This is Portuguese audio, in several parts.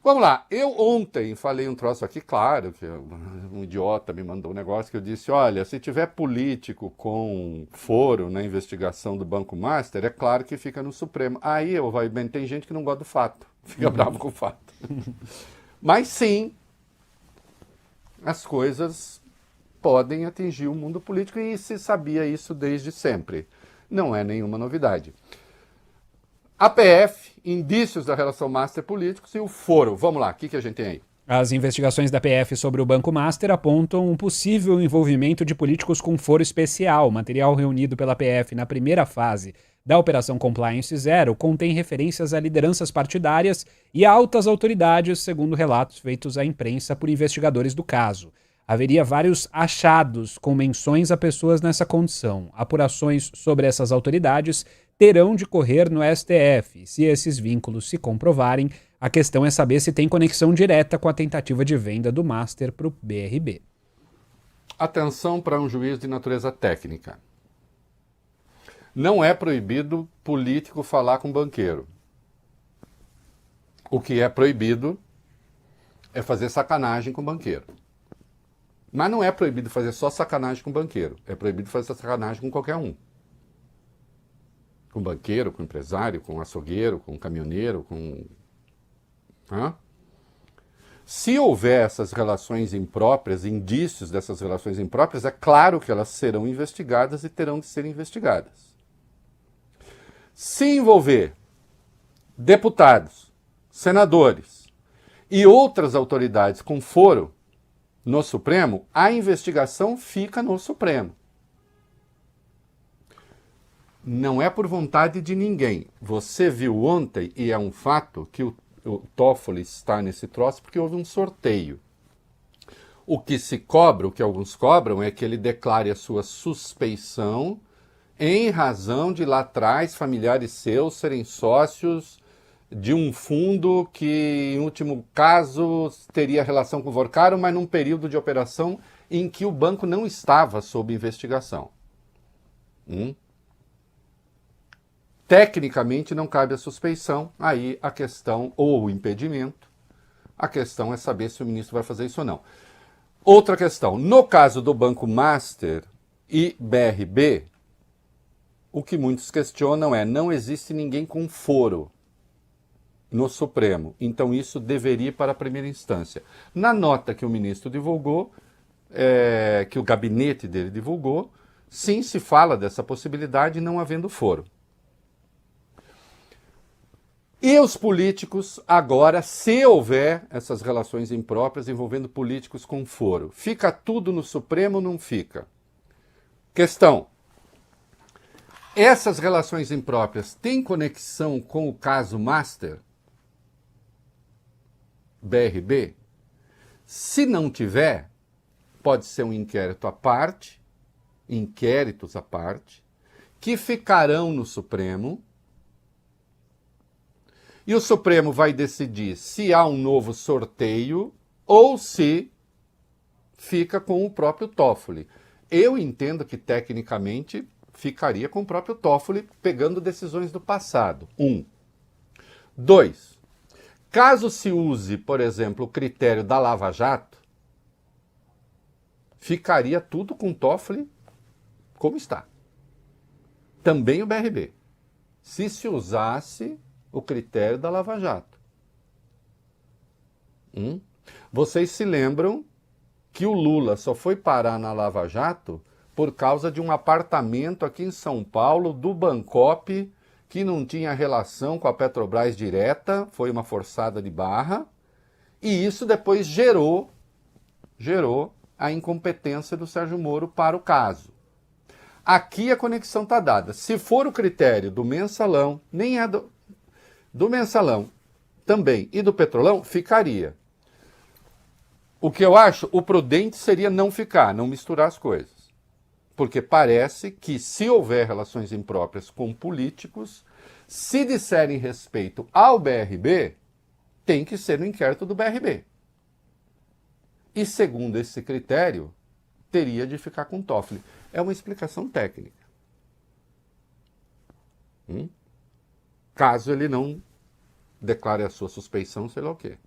Vamos lá, eu ontem falei um troço aqui, claro, que um idiota me mandou um negócio que eu disse, olha, se tiver político com foro na investigação do Banco Master, é claro que fica no Supremo. Aí, eu vai bem, tem gente que não gosta do fato, fica bravo com o fato. Mas sim, as coisas podem atingir o mundo político e se sabia isso desde sempre. Não é nenhuma novidade. APF, indícios da relação Master políticos e o foro. Vamos lá, o que a gente tem aí? As investigações da PF sobre o Banco Master apontam um possível envolvimento de políticos com foro especial. O material reunido pela PF na primeira fase da Operação Compliance Zero contém referências a lideranças partidárias e a altas autoridades, segundo relatos feitos à imprensa por investigadores do caso. Haveria vários achados com menções a pessoas nessa condição. Apurações sobre essas autoridades terão de correr no STF. Se esses vínculos se comprovarem, a questão é saber se tem conexão direta com a tentativa de venda do Master para o BRB. Atenção para um juiz de natureza técnica. Não é proibido político falar com banqueiro. O que é proibido é fazer sacanagem com banqueiro. Mas não é proibido fazer só sacanagem com banqueiro. É proibido fazer sacanagem com qualquer um. Com banqueiro, com empresário, com açougueiro, com caminhoneiro, com... Se houver essas relações impróprias, indícios dessas relações impróprias, é claro que elas serão investigadas e terão que ser investigadas. Se envolver deputados, senadores e outras autoridades com foro no Supremo, a investigação fica no Supremo. Não é por vontade de ninguém. Você viu ontem, e é um fato, que o Toffoli está nesse troço porque houve um sorteio. O que se cobra, o que alguns cobram, é que ele declare a sua suspeição em razão de lá atrás familiares seus serem sócios de um fundo que, em último caso, teria relação com o Vorcaro, mas num período de operação em que o banco não estava sob investigação. Tecnicamente não cabe a suspeição, aí a questão, ou o impedimento, a questão é saber se o ministro vai fazer isso ou não. Outra questão, no caso do Banco Master e BRB, o que muitos questionam é, não existe ninguém com foro no Supremo, então isso deveria ir para a primeira instância. Na nota que o ministro divulgou, que o gabinete dele divulgou, sim se fala dessa possibilidade não havendo foro. E os políticos, agora, se houver essas relações impróprias envolvendo políticos com foro, fica tudo no Supremo ou não fica? Questão. Essas relações impróprias têm conexão com o caso Master? BRB? Se não tiver, pode ser um inquérito à parte, inquéritos à parte, que ficarão no Supremo, e o Supremo vai decidir se há um novo sorteio ou se fica com o próprio Toffoli. Eu entendo que, tecnicamente, ficaria com o próprio Toffoli pegando decisões do passado. 1. 2. Caso se use, por exemplo, o critério da Lava Jato, ficaria tudo com o Toffoli como está. Também o BRB. Se usasse o critério da Lava Jato. Vocês se lembram que o Lula só foi parar na Lava Jato por causa de um apartamento aqui em São Paulo do Bancop que não tinha relação com a Petrobras direta, foi uma forçada de barra, e isso depois gerou a incompetência do Sérgio Moro para o caso. Aqui a conexão está dada. Se for o critério do mensalão, nem é do mensalão também e do petrolão, ficaria. O que eu acho, o prudente seria não ficar, não misturar as coisas. Porque parece que se houver relações impróprias com políticos, se disserem respeito ao BRB, tem que ser no inquérito do BRB. E segundo esse critério, teria de ficar com Toffoli. É uma explicação técnica. Caso ele não declare a sua suspeição, sei lá o quê.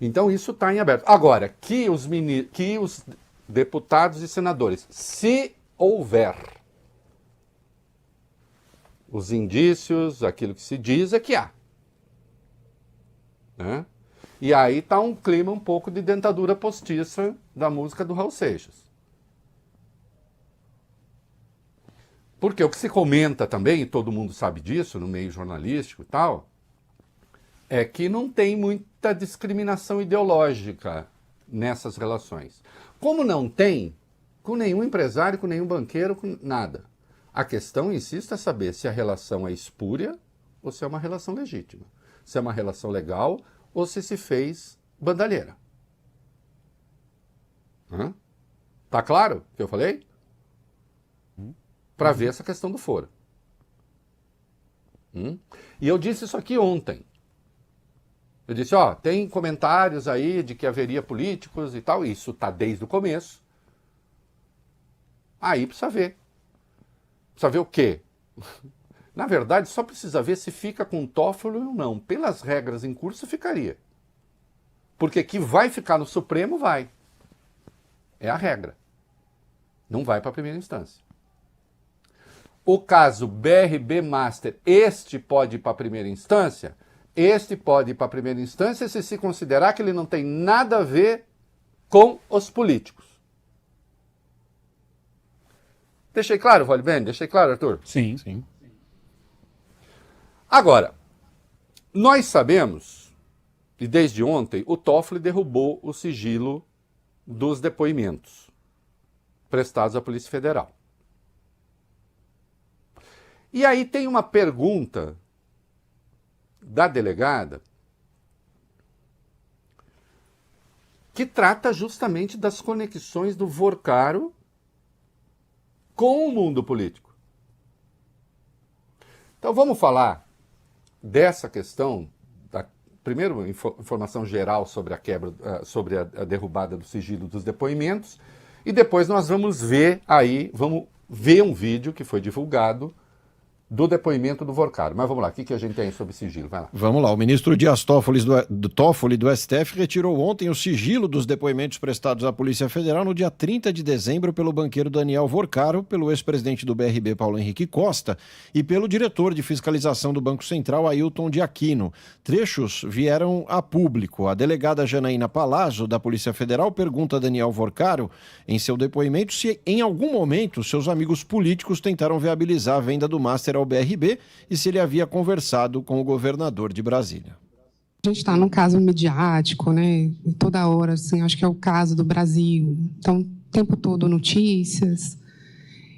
Então isso está em aberto. Agora, que os deputados e senadores, se houver os indícios, aquilo que se diz é que há. Né? E aí está um clima um pouco de dentadura postiça da música do Raul Seixas. Porque o que se comenta também, e todo mundo sabe disso no meio jornalístico e tal, é que não tem muita discriminação ideológica nessas relações. Como não tem, com nenhum empresário, com nenhum banqueiro, com nada. A questão, insisto, é saber se a relação é espúria ou se é uma relação legítima. Se é uma relação legal ou se fez bandalheira. Tá claro o que eu falei? Para ver essa questão do foro. E eu disse isso aqui ontem. Eu disse, tem comentários aí de que haveria políticos e tal, isso tá desde o começo. Aí precisa ver. Precisa ver o quê? Na verdade, só precisa ver se fica com Toffoli ou não. Pelas regras em curso, ficaria. Porque que vai ficar no Supremo, vai. É a regra. Não vai para a primeira instância. O caso BRB Master, este pode ir para a primeira instância? Este pode ir para a primeira instância se considerar que ele não tem nada a ver com os políticos. Deixei claro, Valben? Deixei claro, Arthur? Sim. Agora, nós sabemos, e desde ontem, o Toffoli derrubou o sigilo dos depoimentos prestados à Polícia Federal. E aí tem uma pergunta da delegada que trata justamente das conexões do Vorcaro com o mundo político. Então vamos falar dessa questão, primeiro informação geral sobre a quebra, sobre a derrubada do sigilo dos depoimentos, e depois nós vamos ver um vídeo que foi divulgado do depoimento do Vorcaro. Mas vamos lá, o que a gente tem sobre sigilo? Vai lá. Vamos lá, o ministro Dias Toffoli do STF retirou ontem o sigilo dos depoimentos prestados à Polícia Federal no dia 30 de dezembro pelo banqueiro Daniel Vorcaro, pelo ex-presidente do BRB Paulo Henrique Costa e pelo diretor de fiscalização do Banco Central Ailton de Aquino. Trechos vieram a público. A delegada Janaína Palazzo, da Polícia Federal, pergunta a Daniel Vorcaro, em seu depoimento, se em algum momento seus amigos políticos tentaram viabilizar a venda do Master ao BRB e se ele havia conversado com o governador de Brasília. A gente está num caso midiático, né? E toda hora, assim, acho que é o caso do Brasil. Então, o tempo todo notícias.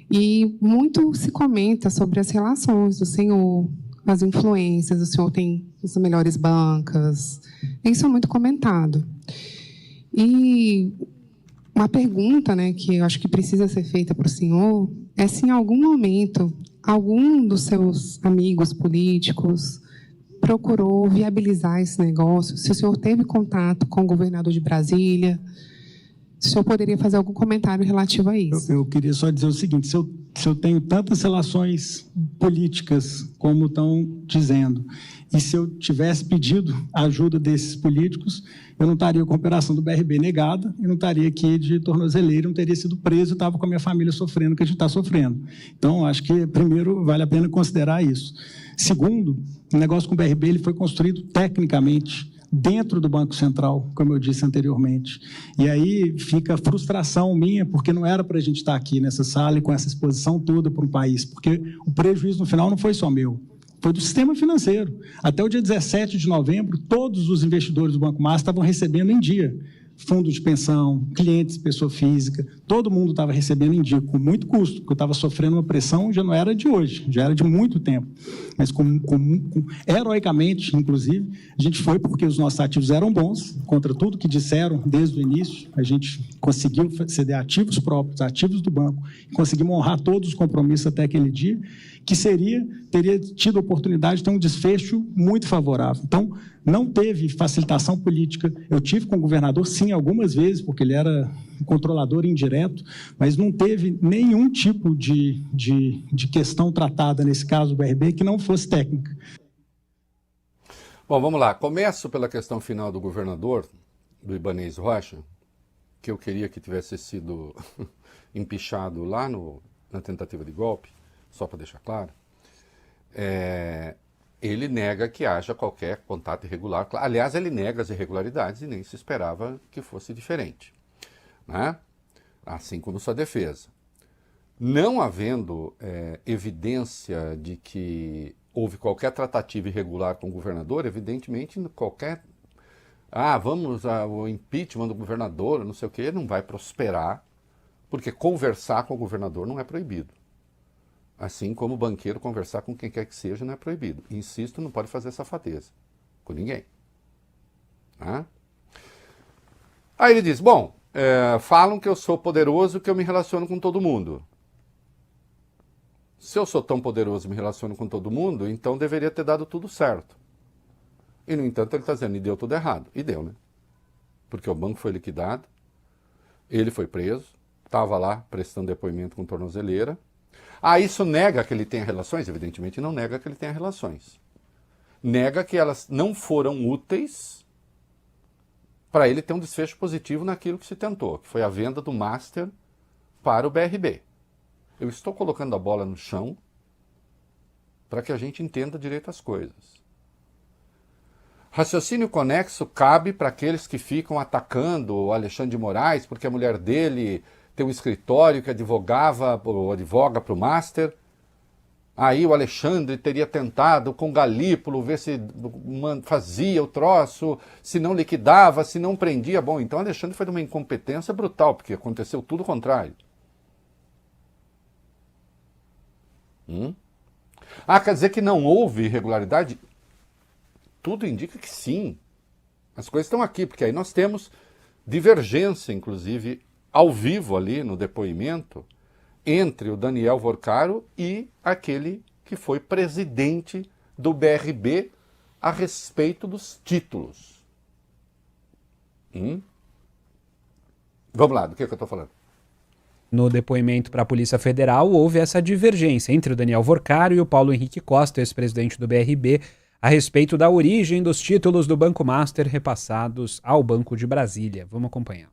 E muito se comenta sobre as relações do senhor, as influências. O senhor tem as melhores bancas. Isso é muito comentado. E uma pergunta, né, que eu acho que precisa ser feita para o senhor é se em algum momento algum dos seus amigos políticos procurou viabilizar esse negócio, se o senhor teve contato com o governador de Brasília, se o senhor poderia fazer algum comentário relativo a isso. Eu queria só dizer o seguinte, se eu tenho tantas relações políticas como estão dizendo, e se eu tivesse pedido a ajuda desses políticos, eu não estaria com a operação do BRB negada, eu não estaria aqui de tornozeleira, não teria sido preso, eu estava com a minha família sofrendo o que a gente está sofrendo. Então, acho que, primeiro, vale a pena considerar isso. Segundo, o negócio com o BRB ele foi construído tecnicamente dentro do Banco Central, como eu disse anteriormente. E aí fica a frustração minha, porque não era para a gente estar aqui nessa sala e com essa exposição toda para o país, porque o prejuízo no final não foi só meu, foi do sistema financeiro. Até o dia 17 de novembro, todos os investidores do Banco Master estavam recebendo em dia. Fundo de pensão, clientes, pessoa física, todo mundo estava recebendo em dia, com muito custo, porque eu estava sofrendo uma pressão, já não era de hoje, já era de muito tempo. Mas heroicamente, inclusive, a gente foi porque os nossos ativos eram bons, contra tudo que disseram desde o início, a gente conseguiu ceder ativos próprios, ativos do banco, conseguimos honrar todos os compromissos até aquele dia, que teria tido a oportunidade de ter um desfecho muito favorável. Então, não teve facilitação política. Eu tive com o governador, sim, algumas vezes, porque ele era um controlador indireto, mas não teve nenhum tipo de questão tratada, nesse caso do BRB, que não fosse técnica. Bom, vamos lá. Começo pela questão final do governador, do Ibanez Rocha, que eu queria que tivesse sido empichado lá na tentativa de golpe, só para deixar claro, ele nega que haja qualquer contato irregular. Aliás, ele nega as irregularidades e nem se esperava que fosse diferente, né? Assim como sua defesa. Não havendo evidência de que houve qualquer tratativa irregular com o governador, evidentemente qualquer... vamos ao impeachment do governador, não sei o quê, não vai prosperar, porque conversar com o governador não é proibido. Assim como o banqueiro conversar com quem quer que seja não é proibido. Insisto, não pode fazer safadeza com ninguém. Tá? Aí ele diz, bom, falam que eu sou poderoso, que eu me relaciono com todo mundo. Se eu sou tão poderoso e me relaciono com todo mundo, então deveria ter dado tudo certo. E, no entanto, ele está dizendo, e deu tudo errado. E deu, né? Porque o banco foi liquidado, ele foi preso, estava lá prestando depoimento com tornozeleira. Isso nega que ele tenha relações? Evidentemente não nega que ele tenha relações. Nega que elas não foram úteis para ele ter um desfecho positivo naquilo que se tentou, que foi a venda do Master para o BRB. Eu estou colocando a bola no chão para que a gente entenda direito as coisas. Raciocínio conexo cabe para aqueles que ficam atacando o Alexandre de Moraes porque a mulher dele tem um escritório que advoga para o Master. Aí o Alexandre teria tentado com Galípolo ver se fazia o troço, se não liquidava, se não prendia. Bom, então o Alexandre foi de uma incompetência brutal, porque aconteceu tudo o contrário. Quer dizer que não houve irregularidade? Tudo indica que sim. As coisas estão aqui, porque aí nós temos divergência, inclusive, ao vivo ali no depoimento, entre o Daniel Vorcaro e aquele que foi presidente do BRB a respeito dos títulos. Vamos lá, do que eu estou falando? No depoimento para a Polícia Federal, houve essa divergência entre o Daniel Vorcaro e o Paulo Henrique Costa, ex-presidente do BRB, a respeito da origem dos títulos do Banco Master repassados ao Banco de Brasília. Vamos acompanhar.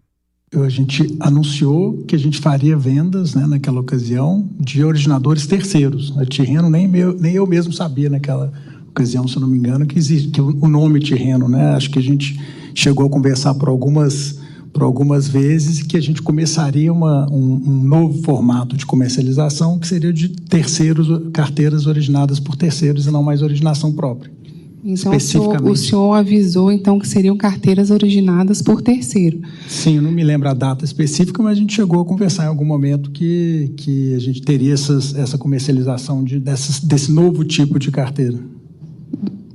A gente anunciou que a gente faria vendas, né, naquela ocasião, de originadores terceiros. A Tirreno, nem eu mesmo sabia naquela ocasião, se eu não me engano, que existe que o nome Tirreno, né? Acho que a gente chegou a conversar por algumas vezes que a gente começaria um novo formato de comercialização, que seria de terceiros, carteiras originadas por terceiros e não mais originação própria. Então, o senhor avisou então que seriam carteiras originadas por terceiro. Sim, eu não me lembro a data específica, mas a gente chegou a conversar em algum momento que a gente teria essa comercialização desse novo tipo de carteira.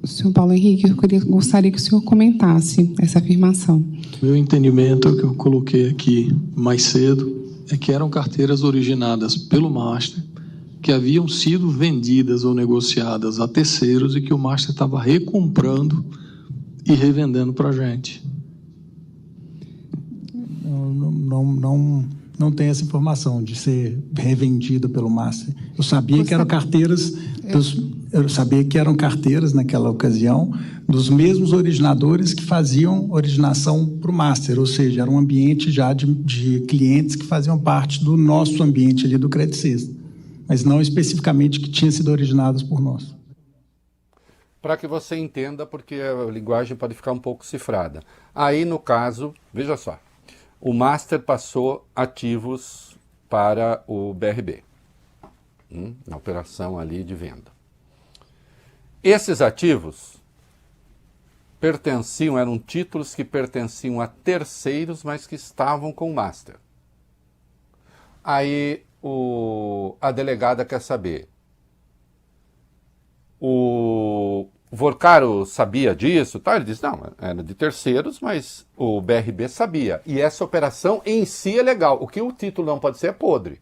Senhor Paulo Henrique, eu gostaria que o senhor comentasse essa afirmação. Meu entendimento, que eu coloquei aqui mais cedo, é que eram carteiras originadas pelo Master, que haviam sido vendidas ou negociadas a terceiros e que o Master estava recomprando e revendendo para a gente. Não tem essa informação de ser revendida pelo Master. Eu sabia que eram carteiras... Eu sabia que eram carteiras, naquela ocasião, dos mesmos originadores que faziam originação para o Master, ou seja, era um ambiente já de clientes que faziam parte do nosso ambiente ali do Credit System, mas não especificamente que tinham sido originados por nós. Para que você entenda, porque a linguagem pode ficar um pouco cifrada. Aí, no caso, veja só, o Master passou ativos para o BRB, na operação ali de venda. Esses ativos eram títulos que pertenciam a terceiros, mas que estavam com o Master. Aí a delegada quer saber, o Vorcaro sabia disso? Tá? Ele diz, não, era de terceiros, mas o BRB sabia. E essa operação em si é legal. O que o título não pode ser é podre.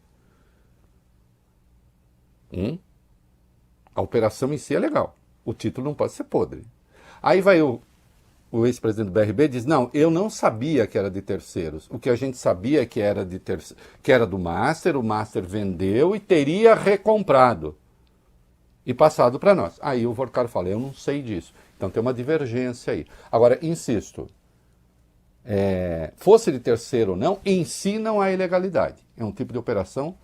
A operação em si é legal. O título não pode ser podre. Aí vai o ex-presidente do BRB e diz, não, eu não sabia que era de terceiros. O que a gente sabia que era do Master, o Master vendeu e teria recomprado e passado para nós. Aí o Vorcaro fala, eu não sei disso. Então tem uma divergência aí. Agora, insisto, fosse de terceiro ou não, em si não há ilegalidade. É um tipo de operação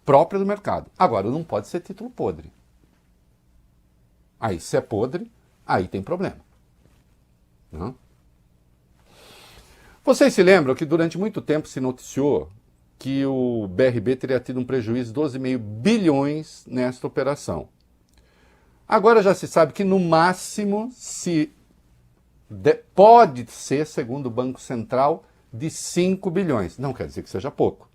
própria do mercado. Agora, não pode ser título podre. Aí, se é podre, aí tem problema. Não? Vocês se lembram que durante muito tempo se noticiou que o BRB teria tido um prejuízo de 12,5 bilhões nesta operação. Agora já se sabe que no máximo pode ser, segundo o Banco Central, de 5 bilhões. Não quer dizer que seja pouco.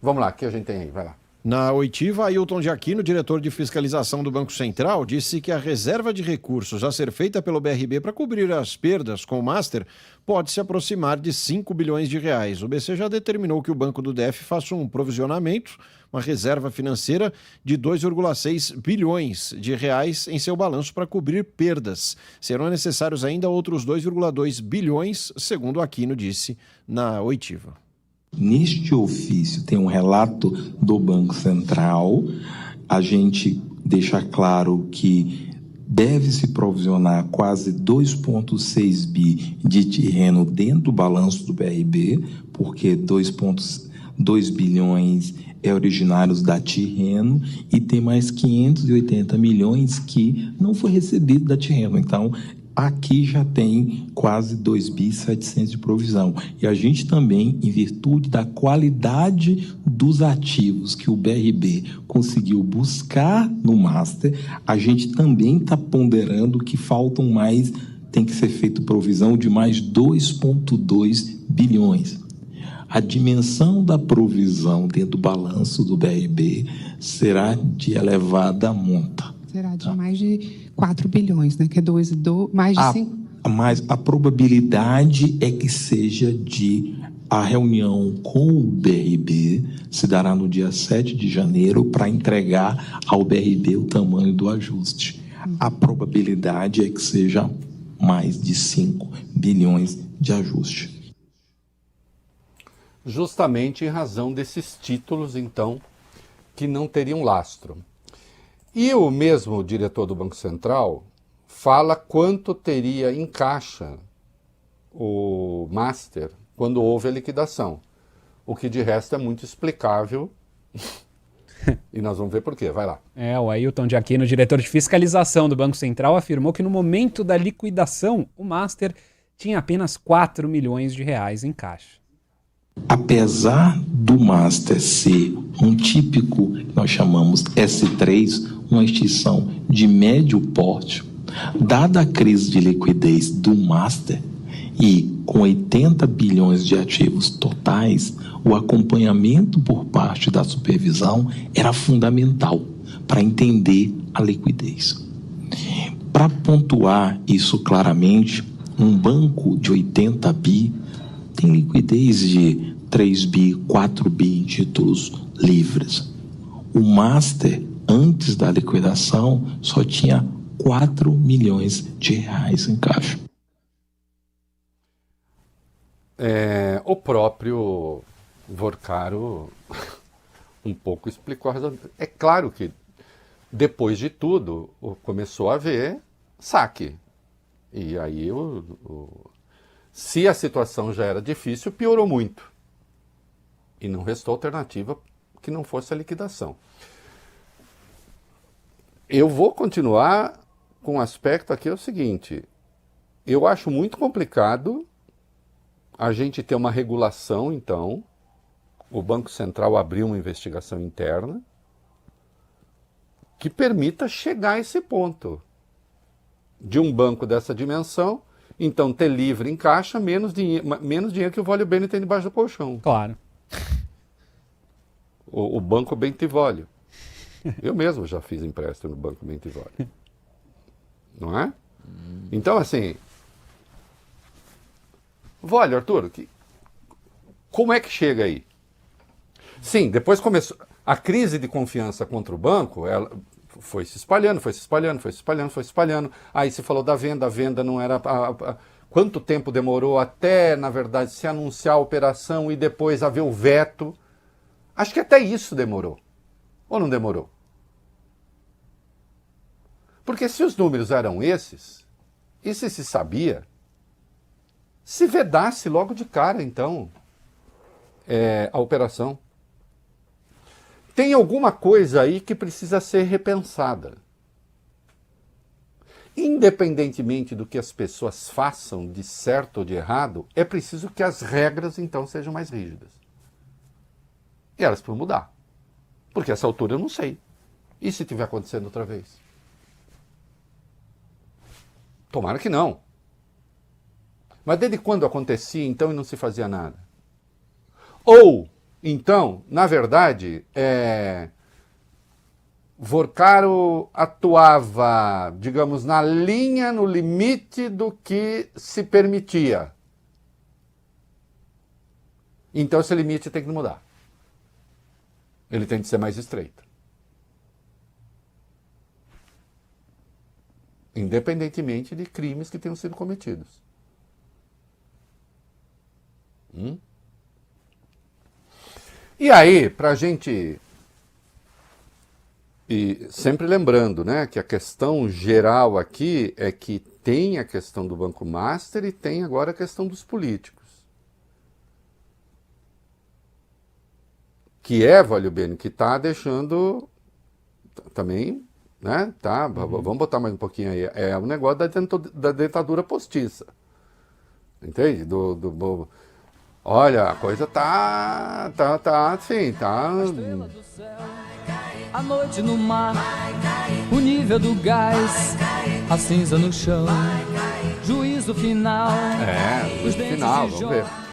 Vamos lá, o que a gente tem aí? Vai lá. Na oitiva, Ailton de Aquino, diretor de fiscalização do Banco Central, disse que a reserva de recursos a ser feita pelo BRB para cobrir as perdas com o Master pode se aproximar de 5 bilhões de reais. O BC já determinou que o Banco do DF faça um provisionamento, uma reserva financeira de 2,6 bilhões de reais em seu balanço para cobrir perdas. Serão necessários ainda outros 2,2 bilhões, segundo Aquino disse na oitiva. Neste ofício tem um relato do Banco Central, a gente deixa claro que deve-se provisionar quase 2,6 bi de terreno dentro do balanço do BRB, porque 2,2 bilhões é originários da Tirreno e tem mais 580 milhões que não foi recebido da Tirreno. Então, aqui já tem quase 2.700 de provisão. E a gente também, em virtude da qualidade dos ativos que o BRB conseguiu buscar no Master, a gente também está ponderando que faltam mais, tem que ser feita provisão de mais 2,2 bilhões. A dimensão da provisão dentro do balanço do BRB será de elevada monta. Será de mais de 4 bilhões, né? Que é mais de 5. Mas a probabilidade é que seja a reunião com o BRB se dará no dia 7 de janeiro para entregar ao BRB o tamanho do ajuste. A probabilidade é que seja mais de 5 bilhões de ajuste. Justamente em razão desses títulos, então, que não teriam lastro. E o mesmo diretor do Banco Central fala quanto teria em caixa o Master quando houve a liquidação. O que de resto é muito explicável. E nós vamos ver por quê. Vai lá. O Ailton de Aquino, diretor de fiscalização do Banco Central, afirmou que no momento da liquidação, o Master tinha apenas 4 milhões de reais em caixa. Apesar do Master ser um típico, nós chamamos S3, uma instituição de médio porte, dada a crise de liquidez do Master e com 80 bilhões de ativos totais, o acompanhamento por parte da supervisão era fundamental para entender a liquidez. Para pontuar isso claramente, um banco de 80 bi tem liquidez de 3 bi, 4 bi títulos livres. O Master, antes da liquidação, só tinha 4 milhões de reais em caixa. O próprio Vorcaro um pouco explicou a razão. É claro que, depois de tudo, começou a haver saque. E aí, se a situação já era difícil, piorou muito. E não restou alternativa que não fosse a liquidação. Eu vou continuar com um aspecto aqui, é o seguinte. Eu acho muito complicado a gente ter uma regulação, então, o Banco Central abriu uma investigação interna que permita chegar a esse ponto de um banco dessa dimensão, então ter livre em caixa menos dinheiro que o Vólio Bene tem debaixo do colchão. Claro. O Banco Bentivólio. Eu mesmo já fiz empréstimo no Banco Bentivólio. Não é? Então, assim... Vólio, Arthur, como é que chega aí? Sim, depois começou... A crise de confiança contra o banco, ela foi se espalhando. Aí se falou da venda, a venda não era... Quanto tempo demorou até, na verdade, se anunciar a operação e depois haver o veto? Acho que até isso demorou. Ou não demorou? Porque se os números eram esses, E se sabia, se vedasse logo de cara, então, a operação. Tem alguma coisa aí que precisa ser repensada. Independentemente do que as pessoas façam de certo ou de errado, é preciso que as regras, então, sejam mais rígidas. E elas precisam mudar. Porque a essa altura eu não sei. E se estiver acontecendo outra vez? Tomara que não. Mas desde quando acontecia, então, e não se fazia nada? Ou, então, na verdade, Vorcaro atuava, digamos, na linha, no limite do que se permitia. Então esse limite tem que mudar. Ele tem que ser mais estreito. Independentemente de crimes que tenham sido cometidos. E aí, para a gente... E sempre lembrando, né, que a questão geral aqui é que tem a questão do Banco Master e tem agora a questão dos políticos. Que Valio Bene, que está deixando também, né, tá, vamos botar mais um pouquinho aí, é um negócio da ditadura postiça. Entende? Olha, a coisa tá assim, tá... A noite no mar, o nível do gás, a cinza no chão, juízo final. Juízo final, vamos ver.